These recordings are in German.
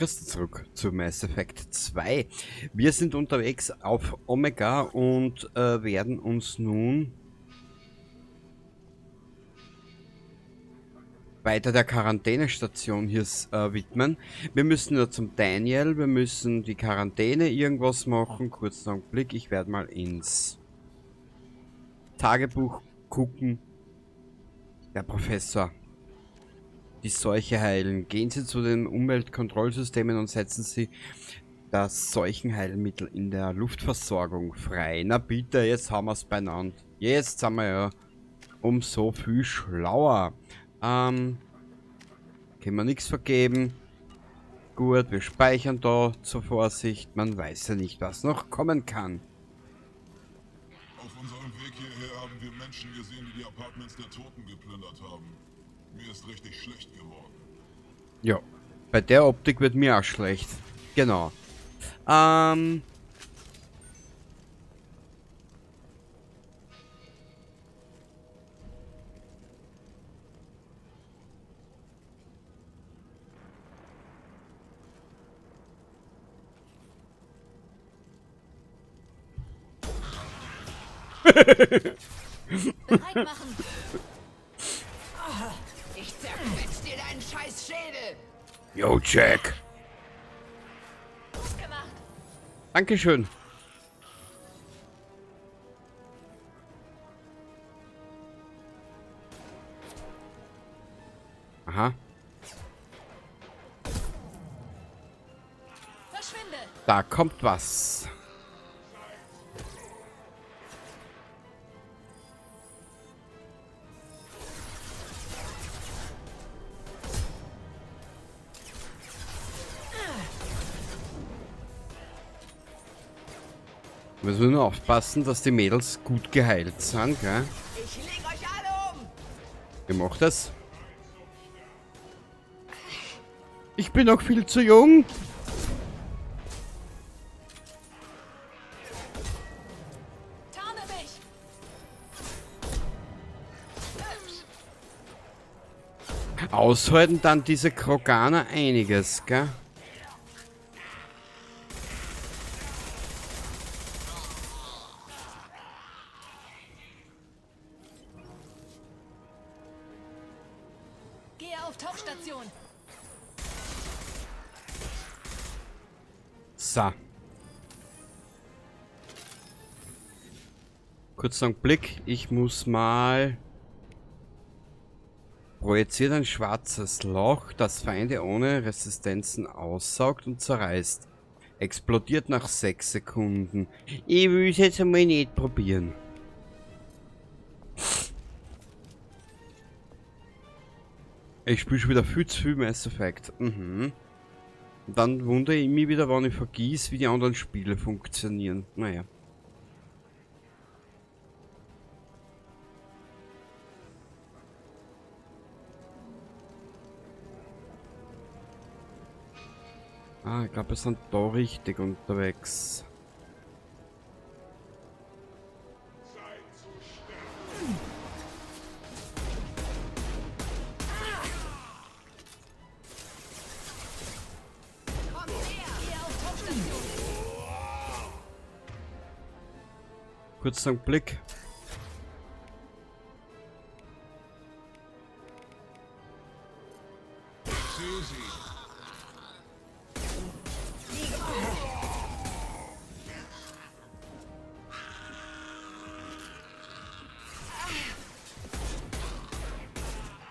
Grüß dich zurück zu Mass Effect 2. Wir sind unterwegs auf Omega und werden uns nun weiter der Quarantänestation hier widmen. Wir müssen ja zum Daniel, wir müssen die Quarantäne irgendwas machen. Kurzen Augenblick, ich werde mal ins Tagebuch gucken. Der Professor. Die Seuche heilen. Gehen Sie zu den Umweltkontrollsystemen und setzen Sie das Seuchenheilmittel in der Luftversorgung frei. Na bitte, jetzt haben wir es beieinander. Jetzt sind wir ja um so viel schlauer. Können wir nichts vergeben. Gut, wir speichern da zur Vorsicht. Man weiß ja nicht, was noch kommen kann. Auf unserem Weg hierher haben wir Menschen gesehen, die Apartments der Toten geplündert haben. Mir ist richtig schlecht geworden. Ja, bei der Optik wird mir auch schlecht. Genau. Bereit machen. Ich zerfetz dir deinen scheiß Schädel. Yo, Jack. Gut gemacht. Dankeschön. Aha. Verschwinde. Da kommt was. Müssen wir nur aufpassen, dass die Mädels gut geheilt sind, gell? Ich leg euch alle um. Ihr macht das? Ich bin noch viel zu jung. Tarne mich. Aushalten dann diese Kroganer einiges, gell? Gehe auf Tauchstation. So. Kurzer Blick, ich muss mal... Projiziert ein schwarzes Loch, das Feinde ohne Resistenzen aussaugt und zerreißt. Explodiert nach 6 Sekunden. Ich will es jetzt einmal nicht probieren. Ich spiele schon wieder viel zu viel Mass Effect. Und dann wundere ich mich wieder, wann ich vergieß, wie die anderen Spiele funktionieren. Naja. Ah, ich glaube, wir sind da richtig unterwegs. Komm her. Gehe auf Tauchstation. Kurzer Blick. Susi,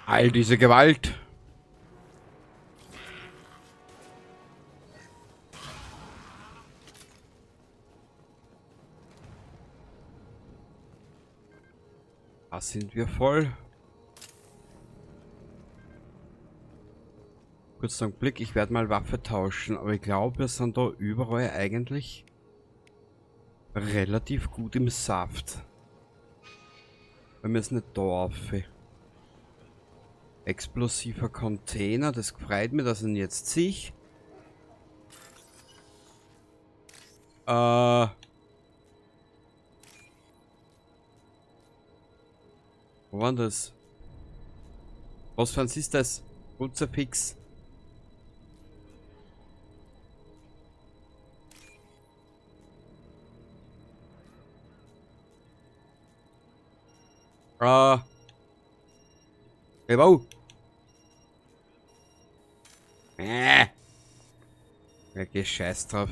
All diese Gewalt. Da sind wir voll. Kurzer Blick, ich werde mal Waffe tauschen, aber ich glaube, wir sind da überall eigentlich relativ gut im Saft. Wir müssen nicht da rauf. Explosiver Container, das freut mich, dass ich ihn jetzt sehe. Wo war denn das? Was für ein ist das? Kruzifix. Hey, wow. Ja, geh scheiß drauf.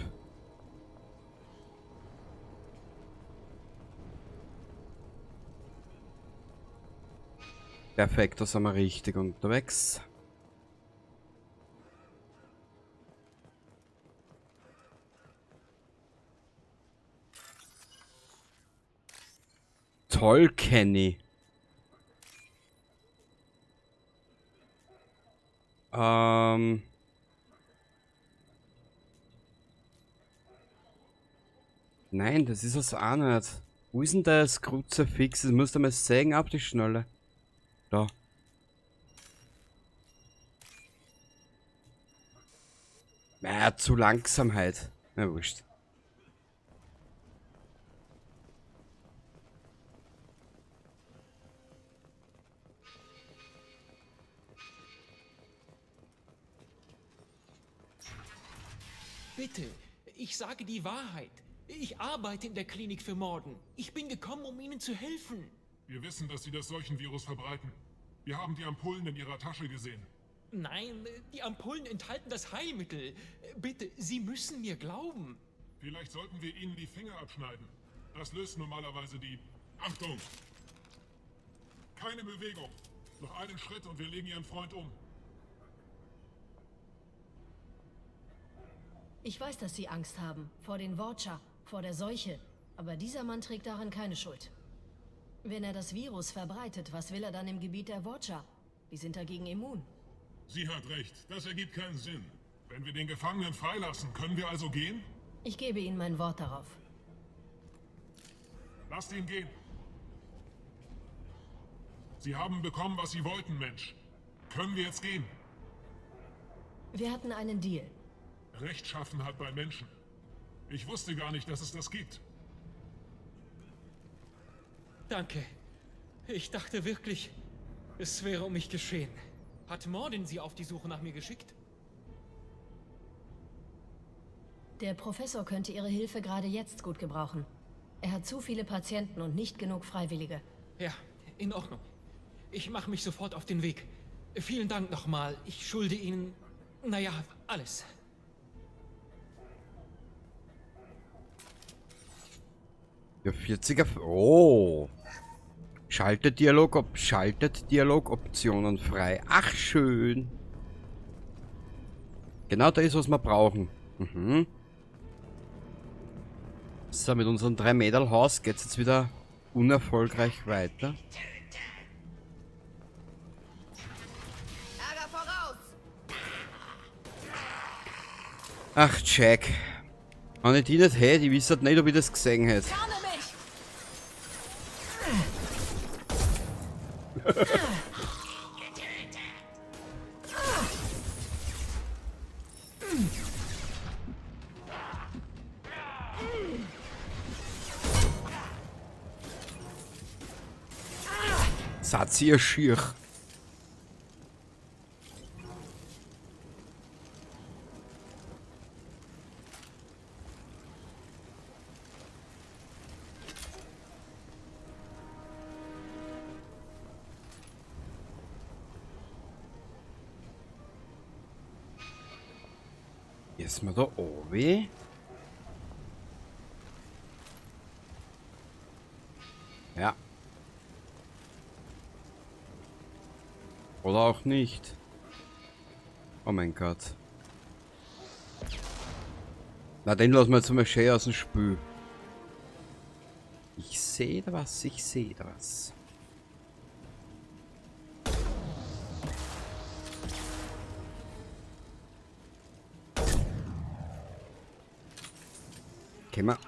Perfekt, da sind wir richtig unterwegs. Toll, Kenny. Nein, das ist es auch nicht. Wo ist denn das Kruzifix? Das musst du mal sägen auf die Schnalle. Da. Zu Langsamkeit. Na wurscht. Bitte, ich sage die Wahrheit. Ich arbeite in der Klinik für Morden. Ich bin gekommen, um Ihnen zu helfen. Wir wissen, dass Sie das Seuchenvirus verbreiten. Wir haben die Ampullen in Ihrer Tasche gesehen. Nein, die Ampullen enthalten das Heilmittel. Bitte, Sie müssen mir glauben. Vielleicht sollten wir Ihnen die Finger abschneiden. Das löst normalerweise die... Achtung! Keine Bewegung. Noch einen Schritt und wir legen Ihren Freund um. Ich weiß, dass Sie Angst haben. Vor den Watcher, vor der Seuche. Aber dieser Mann trägt daran keine Schuld. Wenn er das Virus verbreitet, was will er dann im Gebiet der Watcher? Die sind dagegen immun. Sie hat recht. Das ergibt keinen Sinn. Wenn wir den Gefangenen freilassen, können wir also gehen? Ich gebe Ihnen mein Wort darauf. Lasst ihn gehen. Sie haben bekommen, was Sie wollten, Mensch. Können wir jetzt gehen? Wir hatten einen Deal. Rechtschaffenheit bei Menschen. Ich wusste gar nicht, dass es das gibt. Danke. Ich dachte wirklich, es wäre um mich geschehen. Hat Mordin Sie auf die Suche nach mir geschickt? Der Professor könnte Ihre Hilfe gerade jetzt gut gebrauchen. Er hat zu viele Patienten und nicht genug Freiwillige. Ja, in Ordnung. Ich mache mich sofort auf den Weg. Vielen Dank nochmal. Ich schulde Ihnen, naja, alles. Ja, 40er. Oh. Schaltet Dialogoptionen frei. Ach, schön. Genau das ist, was wir brauchen. Mhm. So, mit unserem 3-Mädel-Haus geht es jetzt wieder unerfolgreich weiter. Ärger voraus! Ach, Jack. Wenn ich die nicht hätte, ich wüsste nicht, ob ich das gesehen hätte. Tarne mich! Satz ihr schier. Ist mir da oben? Ja. Oder auch nicht. Oh mein Gott. Na, den lassen wir jetzt mal schön aus dem Spiel. Ich sehe da was, ich sehe da was. Können wir?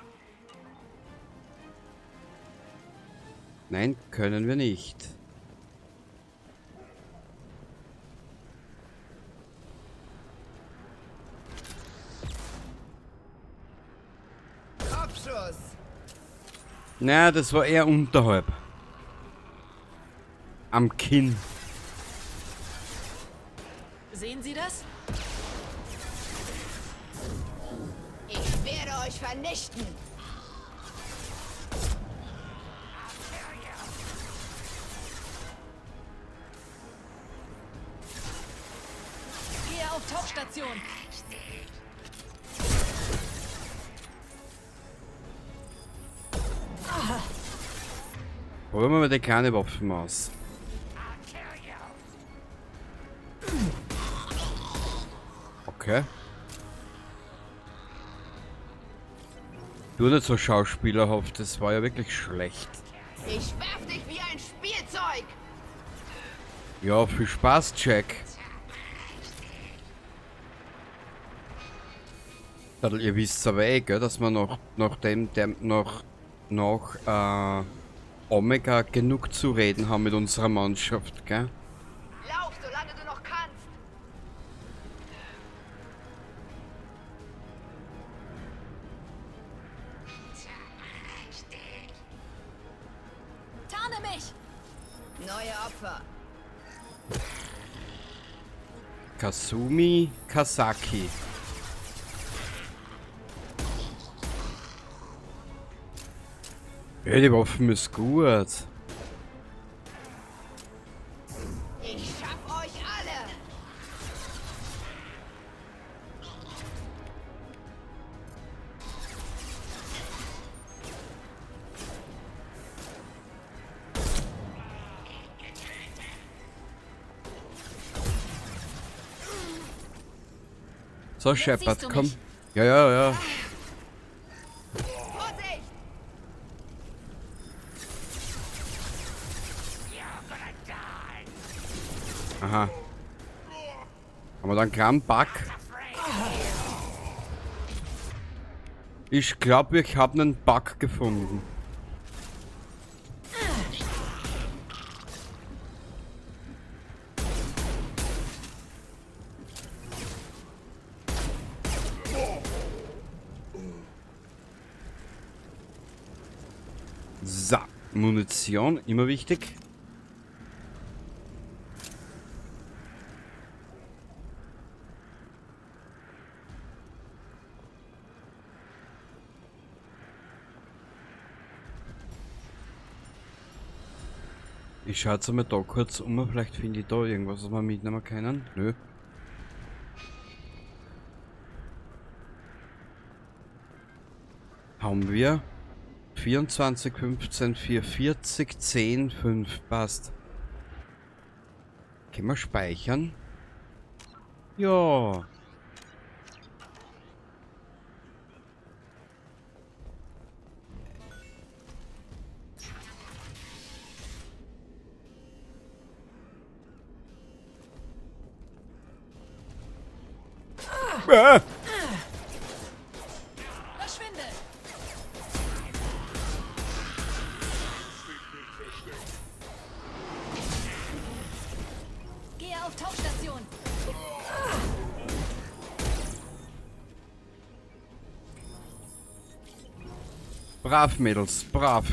Nein, können wir nicht. Kopfschuss! Na, das war eher unterhalb. Am Kinn. Sehen Sie das? Ich werde euch vernichten! auf Tauchstation. Probieren wir mal die kleine Waffenmaus. Okay. Du nicht so schauspielerhaft, das war ja wirklich schlecht. Ich werf dich wie ein Spielzeug. Ja, viel Spaß, Jack. Ihr wisst aber eh, gell, dass wir nach Omega genug zu reden haben mit unserer Mannschaft, gell? Lauf, solange du noch kannst. Tarne mich! Neue Opfer. Kasumi Kasaki. Ja, die Waffen ist gut. Ich schaff euch alle. So, siehst Shepard, du komm. mich. Ja, ja, ja. Vorsicht! Aha. Haben wir da einen kleinen Bug? Ich glaube, ich habe einen Bug gefunden. So, Munition, immer wichtig. Ich schaue jetzt einmal da kurz um, vielleicht finde ich da irgendwas, was wir mitnehmen können. Nö. Haben wir 24, 15, 4, 40, 10, 5, passt. Können wir speichern? Ja. Verschwinde! Gehe auf Tauchstation. Brav, Mädels, brav.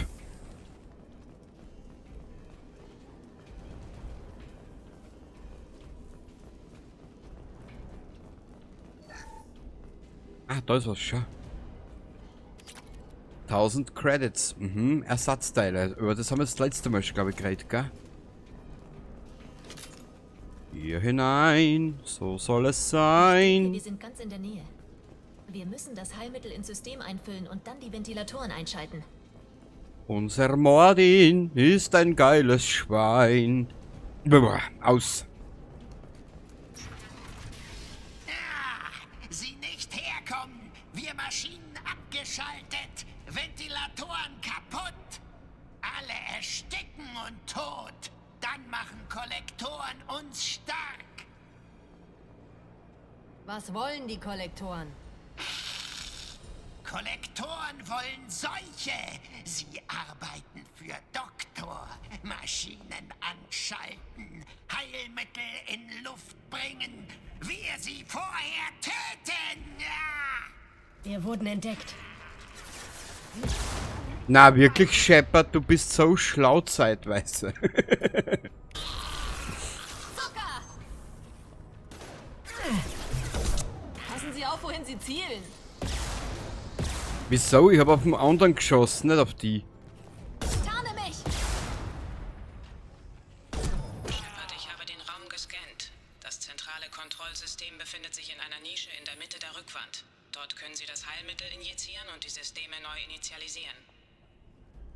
Ah, da ist was, schau. 1000 Credits. Mhm, Ersatzteile. Über das haben wir das letzte Mal, glaube ich, geredet, gell? Hier hinein. So soll es sein. Wir sind ganz in der Nähe. Wir müssen das Heilmittel ins System einfüllen und dann die Ventilatoren einschalten. Unser Mordin ist ein geiles Schwein. Boah, aus. Sie nicht herkommen! Wir Maschinen abgeschaltet! Ventilatoren kaputt! Alle ersticken und tot! Dann machen Kollektoren uns stark! Was wollen die Kollektoren? Kollektoren wollen Seuche! Sie arbeiten für Doktor! Maschinen anschalten! Heilmittel in Luft bringen! Wir sie vorher töten! Ja! Wir wurden entdeckt. Na, wirklich, Shepard, du bist so schlau zeitweise. Zucker! Passen Sie auf, wohin Sie zielen. Wieso? Ich habe auf den anderen geschossen, nicht auf die. Tarne mich! Shepard, ich habe den Raum gescannt. Das zentrale Kontrollsystem befindet sich in einer Nische in der Mitte der Rückwand. Dort können Sie das Heilmittel injizieren und die Systeme neu initialisieren.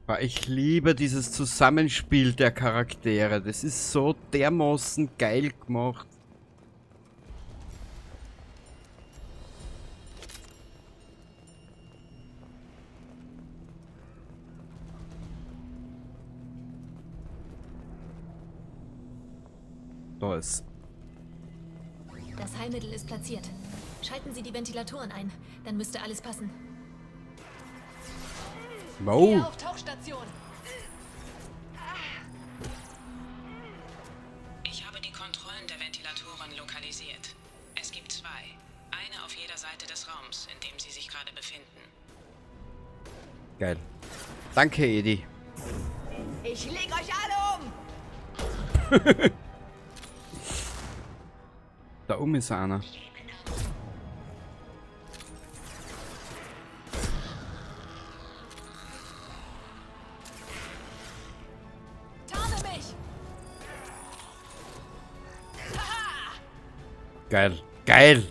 Boah, ich liebe dieses Zusammenspiel der Charaktere. Das ist so dermaßen geil gemacht. Da ist. Das Heilmittel ist platziert. Schalten Sie die Ventilatoren ein. Dann müsste alles passen. Wow. Auf Tauchstation. Ich habe die Kontrollen der Ventilatoren lokalisiert. Es gibt zwei. Eine auf jeder Seite des Raums, in dem Sie sich gerade befinden. Geil. Danke, Edi. Ich leg euch alle um! Da oben ist einer. Tarne mich! Geil. Geil.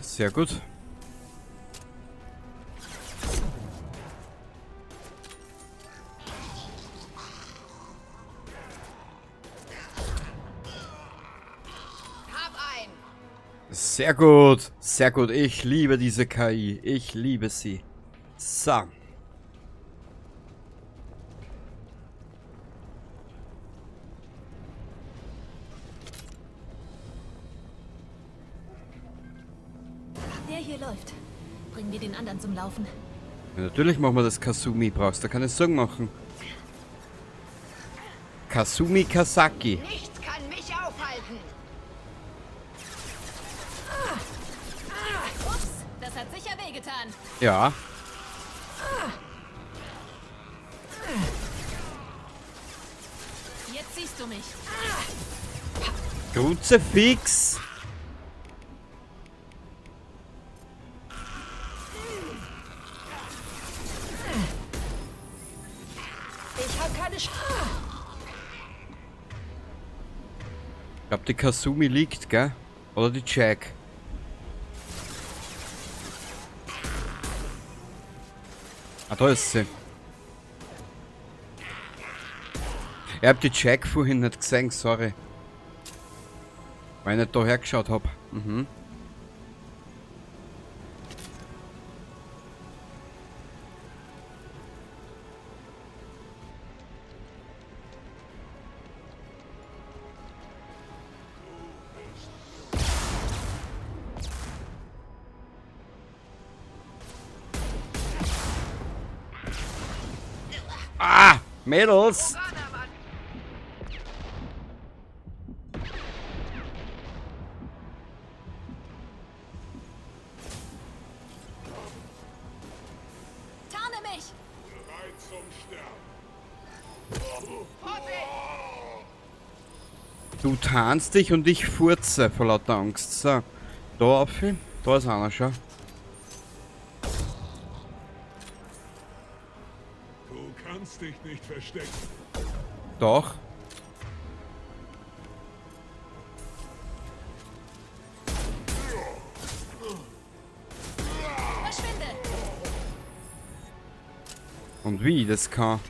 Sehr gut. Hab einen! Sehr gut. Sehr gut. Ich liebe diese KI. Ich liebe sie. So. Der hier läuft. Bringen wir den anderen zum Laufen. Ja, natürlich machen wir das Kasumi. Brauchst du keine Sorgen machen. Kasumi Kasaki. Nichts kann mich aufhalten! Ups, das hat sicher wehgetan. Ja. Jetzt siehst du mich. Kruzifix. Ich hab keine Sch... Ich glaube, die Kasumi liegt, gell? Oder die Jack. Ah, da ist sie. Ich hab die Jack vorhin nicht gesehen, sorry. Weil ich nicht da hergeschaut hab. Mhm. Ah! Mädels! Tarne mich! Bereit zum Sterben. Du tarnst dich und ich furze vor lauter Angst. So, da auf. Da ist einer schon. Du kannst dich nicht verstecken. Doch. Verschwinde! Und wie das kann.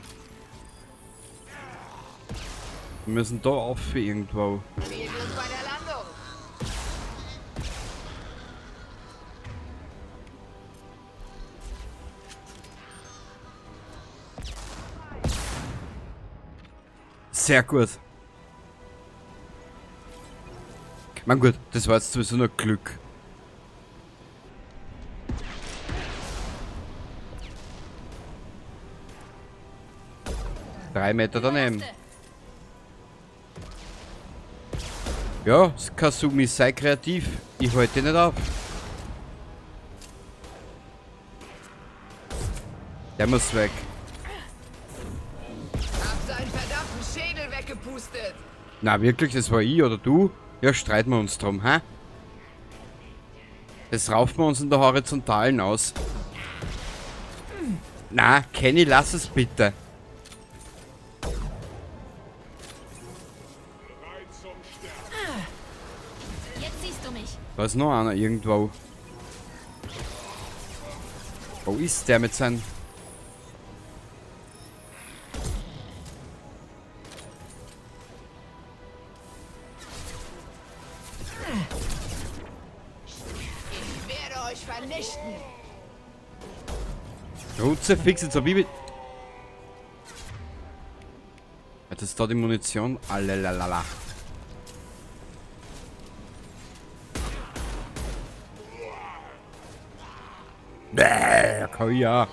Wir müssen da auf irgendwo. Viel Glück bei der Landung! Sehr gut. Man gut, das war jetzt sowieso nur Glück. Drei Meter daneben. Ja, Kasumi, sei kreativ. Ich halte dich nicht auf. Der muss weg. Hab seinen verdammten Schädel weggepustet. Na wirklich, das war ich oder du? Ja, streiten wir uns drum, hä? Das raufen wir uns in der Horizontalen aus. Na, Kenny, lass es bitte. Jetzt siehst du mich. Da ist noch einer irgendwo. Wo ist der mit seinem... Ich werde euch vernichten. Kruzifix, jetzt hab ich mit... Hat das da die Munition? Allalalala. Bäh, komm ja.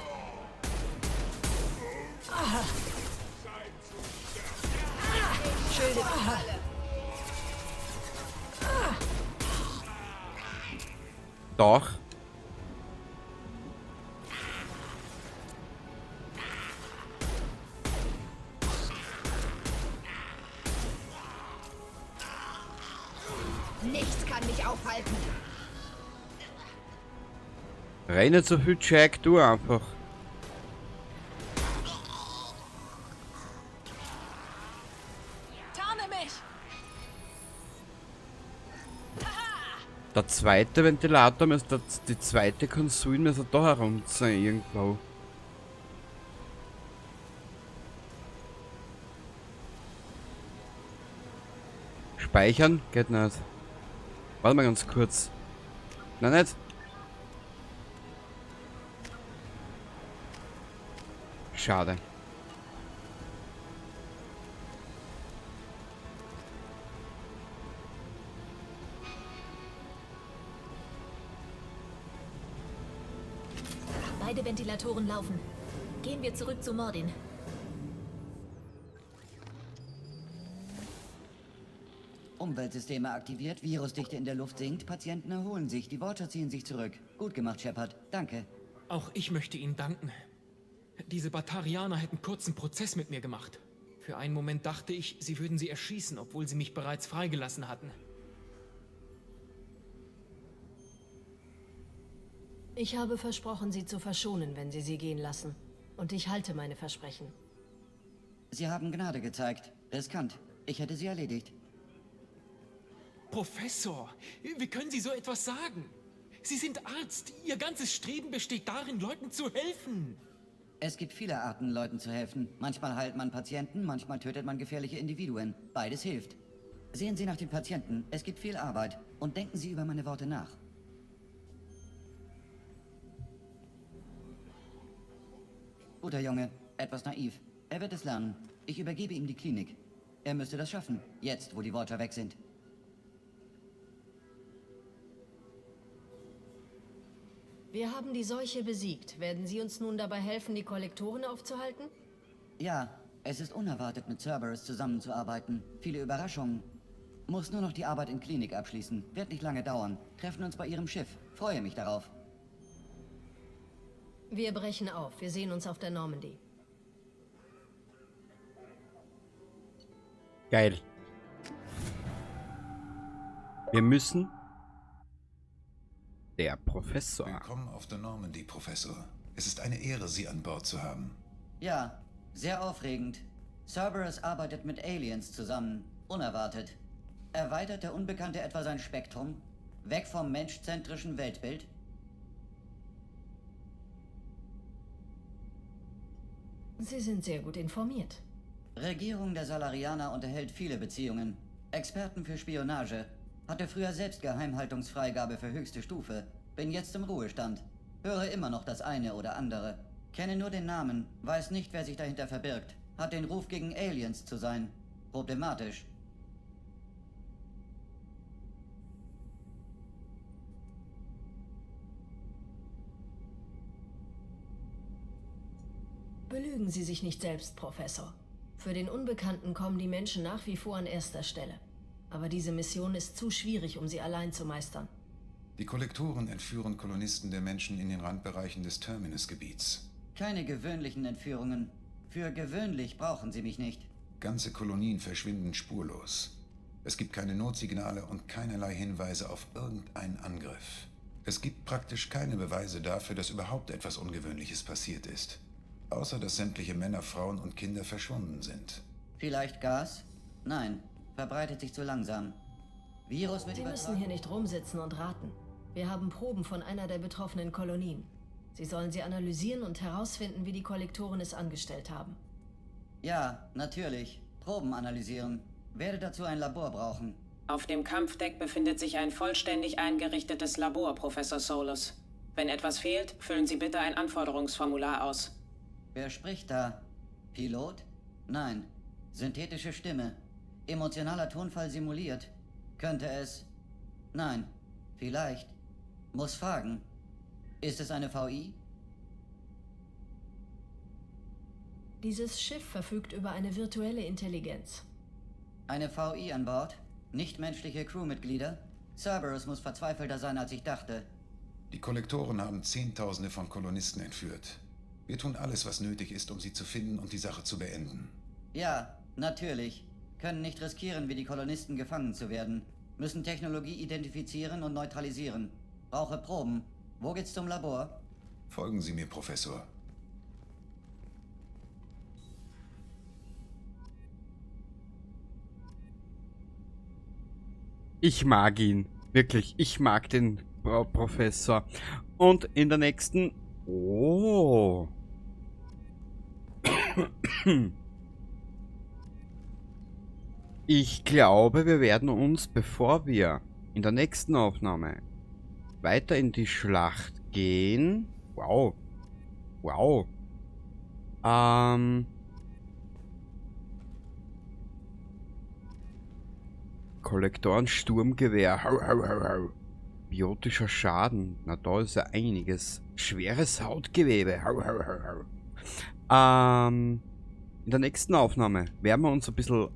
Doch. Nichts kann mich aufhalten. Renne so viel, Jack, du einfach. Tarne mich! Der zweite Ventilator, die zweite Konsole müsste da herum sein irgendwo. Speichern? Geht nicht. Warte mal ganz kurz. Nein, nicht? Schade. Beide Ventilatoren laufen. Gehen wir zurück zu Mordin. Umweltsysteme aktiviert, Virusdichte in der Luft sinkt, Patienten erholen sich, die Watcher ziehen sich zurück. Gut gemacht, Shepard. Danke. Auch ich möchte Ihnen danken. Diese Batarianer hätten kurzen Prozess mit mir gemacht. Für einen Moment dachte ich, sie würden sie erschießen, obwohl sie mich bereits freigelassen hatten. Ich habe versprochen, sie zu verschonen, wenn sie sie gehen lassen. Und ich halte meine Versprechen. Sie haben Gnade gezeigt. Riskant. Ich hätte sie erledigt. Professor, wie können Sie so etwas sagen? Sie sind Arzt. Ihr ganzes Streben besteht darin, Leuten zu helfen. Es gibt viele Arten, Leuten zu helfen. Manchmal heilt man Patienten, manchmal tötet man gefährliche Individuen. Beides hilft. Sehen Sie nach den Patienten. Es gibt viel Arbeit. Und denken Sie über meine Worte nach. Guter Junge. Etwas naiv. Er wird es lernen. Ich übergebe ihm die Klinik. Er müsste das schaffen. Jetzt, wo die Watcher weg sind. Wir haben die Seuche besiegt. Werden Sie uns nun dabei helfen, die Kollektoren aufzuhalten? Ja, es ist unerwartet, mit Cerberus zusammenzuarbeiten. Viele Überraschungen. Muss nur noch die Arbeit in Klinik abschließen. Wird nicht lange dauern. Treffen uns bei Ihrem Schiff. Freue mich darauf. Wir brechen auf. Wir sehen uns auf der Normandy. Geil. Wir müssen... Der Professor. Willkommen auf der Normandy, Professor. Es ist eine Ehre, Sie an Bord zu haben. Ja, sehr aufregend. Cerberus arbeitet mit Aliens zusammen. Unerwartet. Erweitert der Unbekannte etwa sein Spektrum? Weg vom menschzentrischen Weltbild? Sie sind sehr gut informiert. Regierung der Salarianer unterhält viele Beziehungen. Experten für Spionage. Hatte früher selbst Geheimhaltungsfreigabe für höchste Stufe. Bin jetzt im Ruhestand. Höre immer noch das eine oder andere. Kenne nur den Namen, weiß nicht, wer sich dahinter verbirgt. Hat den Ruf, gegen Aliens zu sein. Problematisch. Belügen Sie sich nicht selbst, Professor. Für den Unbekannten kommen die Menschen nach wie vor an erster Stelle. Aber diese Mission ist zu schwierig, um sie allein zu meistern. Die Kollektoren entführen Kolonisten der Menschen in den Randbereichen des Terminus-Gebiets. Keine gewöhnlichen Entführungen. Für gewöhnlich brauchen Sie mich nicht. Ganze Kolonien verschwinden spurlos. Es gibt keine Notsignale und keinerlei Hinweise auf irgendeinen Angriff. Es gibt praktisch keine Beweise dafür, dass überhaupt etwas Ungewöhnliches passiert ist. Außer dass sämtliche Männer, Frauen und Kinder verschwunden sind. Vielleicht Gas? Nein, verbreitet sich zu langsam. Virus wird Sie müssen hier nicht rumsitzen und raten. Wir haben Proben von einer der betroffenen Kolonien. Sie sollen sie analysieren und herausfinden, wie die Kollektoren es angestellt haben. Ja, natürlich. Proben analysieren. Werde dazu ein Labor brauchen. Auf dem Kampfdeck befindet sich ein vollständig eingerichtetes Labor, Professor Solus. Wenn etwas fehlt, füllen Sie bitte ein Anforderungsformular aus. Wer spricht da? Pilot? Nein. Synthetische Stimme. Emotionaler Tonfall simuliert. Könnte es? Nein. Vielleicht. Muss fragen. Ist es eine VI? Dieses Schiff verfügt über eine virtuelle Intelligenz. Eine VI an Bord? Nichtmenschliche Crewmitglieder? Cerberus muss verzweifelter sein, als ich dachte. Die Kollektoren haben Zehntausende von Kolonisten entführt. Wir tun alles, was nötig ist, um sie zu finden und die Sache zu beenden. Ja, natürlich. Können nicht riskieren, wie die Kolonisten gefangen zu werden. Müssen Technologie identifizieren und neutralisieren. Brauche Proben. Wo geht's zum Labor? Folgen Sie mir, Professor. Ich mag ihn. Wirklich, ich mag den Professor. Und in der nächsten... Oh. Ich glaube, wir werden uns, bevor wir in der nächsten Aufnahme weiter in die Schlacht gehen... Wow. Wow. Kollektoren, Sturmgewehr. Hau, hau, hau, hau. Biotischer Schaden. Na, da ist ja einiges. Schweres Hautgewebe. Hau, hau, hau, hau. In der nächsten Aufnahme werden wir uns ein bisschen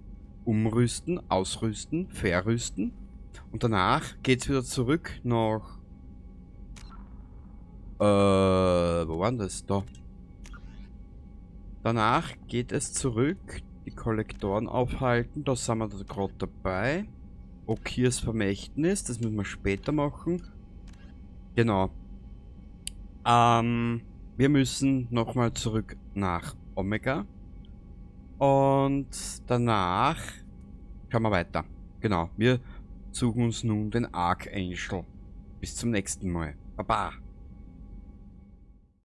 umrüsten, ausrüsten, verrüsten. Und danach geht's wieder zurück nach... wo war denn das? Da. Danach geht es zurück, die Kollektoren aufhalten. Da sind wir gerade dabei. Okirs Vermächtnis, das müssen wir später machen. Genau. Wir müssen nochmal zurück nach Omega. Und danach schauen wir weiter. Genau, wir suchen uns nun den Archangel. Bis zum nächsten Mal. Baba.